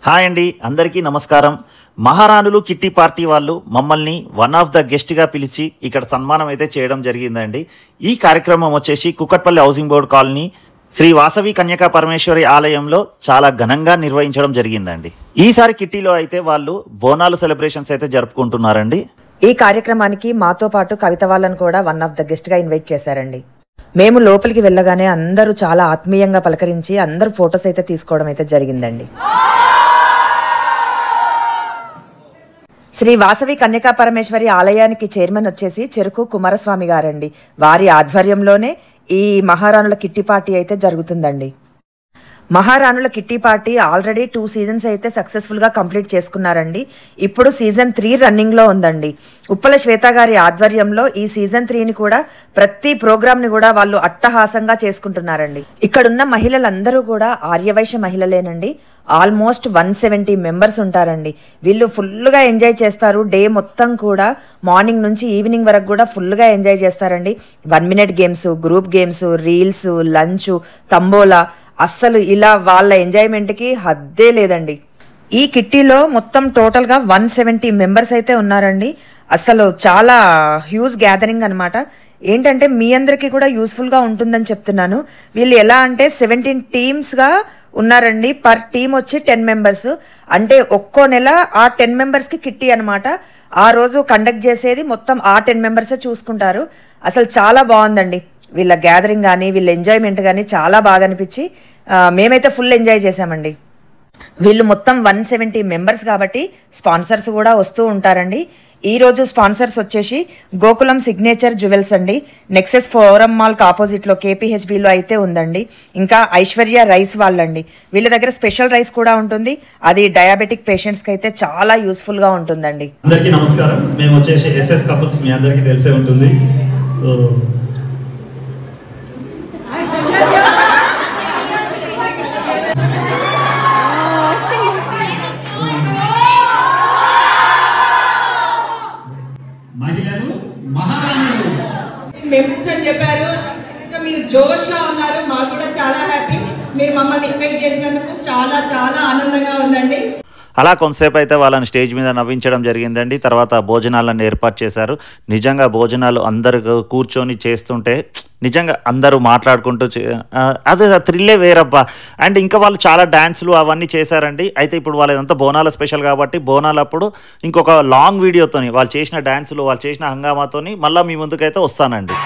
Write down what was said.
Hi అండి, అందరికీ నమస్కారం. మహారాణులు కిట్టి పార్టీ వాళ్ళు మమ్మల్ని వన్ ఆఫ్ ద గెస్ట్గా పిలిచి ఇక్కడ సన్మానం అయితే చేయడం జరిగిందండి. ఈ కార్యక్రమం వచ్చేసి Kukatpally housing board colony Sri Vasavi Kanyaka Parameswari ఆలయంలో చాలా ఘనంగా నిర్వహించడం జరిగిందండి. ఈసారి కిట్టీలో అయితే వాళ్ళు బోనాలు సెలబ్రేషన్స్ అయితే జరుపుకుంటున్నారండి. ఈ కార్యక్రమానికి మాతో పాటు కవిత వాళ్ళను కూడా వన్ ఆఫ్ ద గెస్ట్ గా ఇన్వైట్ చేశారండి. మేము లోపలికి వెళ్ళగానే అందరూ చాలా ఆత్మీయంగా పలకరించి అందరూ ఫొటోస్ అయితే తీసుకోవడం అయితే జరిగిందండి. శ్రీ వాసవి కన్యకా పరమేశ్వరి ఆలయానికి చైర్మన్ వచ్చేసి చెరుకు కుమారస్వామి గారండి. వారి ఆధ్వర్యంలోనే ఈ మహారాణుల కిట్టి పార్టీ అయితే జరుగుతుందండి. మహారాణుల కిట్టి పార్టీ ఆల్రెడీ 2 సీజన్స్ అయితే సక్సెస్ఫుల్గా కంప్లీట్ చేసుకున్నారండి. ఇప్పుడు సీజన్ 3 రన్నింగ్లో ఉందండి. ఉప్పల శ్వేత గారి ఆధ్వర్యంలో ఈ సీజన్ 3ని కూడా ప్రతి ప్రోగ్రామ్ని కూడా వాళ్ళు అట్టహాసంగా చేసుకుంటున్నారండి. ఇక్కడున్న మహిళలందరూ కూడా ఆర్యవైశ్య మహిళలేనండి. ఆల్మోస్ట్ 170 మెంబర్స్ ఉంటారండి. వీళ్ళు ఫుల్గా ఎంజాయ్ చేస్తారు. డే మొత్తం కూడా మార్నింగ్ నుంచి ఈవినింగ్ వరకు కూడా ఫుల్గా ఎంజాయ్ చేస్తారండి. 1 minute games, group games, reels, lunch, tambola, అస్సలు ఇలా వాళ్ళ ఎంజాయ్మెంట్కి హద్దే లేదండి. ఈ కిట్టీలో మొత్తం టోటల్గా 170 మెంబర్స్ అయితే ఉన్నారండి. అసలు చాలా హ్యూజ్ గ్యాదరింగ్ అనమాట. ఏంటంటే మీ అందరికీ కూడా యూస్ఫుల్గా ఉంటుందని చెప్తున్నాను. వీళ్ళు ఎలా అంటే 17 టీమ్స్గా ఉన్నారండి. పర్ టీమ్ వచ్చి 10 మెంబర్స్. అంటే ఒక్కో నెల ఆ 10 మెంబర్స్కి కిట్టి అనమాట. ఆ రోజు కండక్ట్ చేసేది మొత్తం ఆ 10 మెంబర్సే చూసుకుంటారు. అసలు చాలా బాగుందండి. వీళ్ళ గ్యాదరింగ్ కానీ వీళ్ళ ఎంజాయ్మెంట్ కానీ చాలా బాగా అనిపించి మేమైతే ఫుల్ ఎంజాయ్ చేసామండి. వీళ్ళు మొత్తం 170 మెంబర్స్ కాబట్టి స్పాన్సర్స్ కూడా వస్తూ ఉంటారండి. ఈరోజు స్పాన్సర్స్ వచ్చేసి గోకులం సిగ్నేచర్ జ్యువెల్స్ అండి. నెక్సెస్ ఫోరం మాల్కి ఆపోజిట్లో కేపీహెచ్బిలో అయితే ఉందండి. ఇంకా ఐశ్వర్య రైస్ వాళ్ళండి. వీళ్ళ దగ్గర స్పెషల్ రైస్ కూడా ఉంటుంది. అది డయాబెటిక్ పేషెంట్స్కి అయితే చాలా యూస్ఫుల్గా ఉంటుందండి. అందరికీ నమస్కారం. మేము వచ్చేసి ఎస్ఎస్ కపుల్స్, మీ అందరికీ తెలిసే ఉంటుంది. మెంబర్స్ అని చెప్పారు. ఇంకా మీరు జోష్గా ఉన్నారు. మాకు కూడా చాలా హ్యాపీ. మీరు మమ్మల్ని ఇన్వైట్ చేసినందుకు చాలా చాలా ఆనందంగా ఉందండి. అలా కొంతసేపు అయితే వాళ్ళని స్టేజ్ మీద నవ్వించడం జరిగిందండి. తర్వాత భోజనాలను ఏర్పాటు చేశారు. నిజంగా భోజనాలు అందరు కూర్చొని చేస్తుంటే నిజంగా అందరూ మాట్లాడుకుంటూ అదే థ్రిల్లే వేరబ్బా. అండ్ ఇంకా వాళ్ళు చాలా డ్యాన్సులు అవన్నీ చేశారండి. అయితే ఇప్పుడు వాళ్ళదంతా బోనాల స్పెషల్ కాబట్టి బోనాలప్పుడు ఇంకొక లాంగ్ వీడియోతోని వాళ్ళు చేసిన డ్యాన్సులు, వాళ్ళు చేసిన హంగామాతోని మళ్ళీ మీ ముందుకైతే వస్తానండి.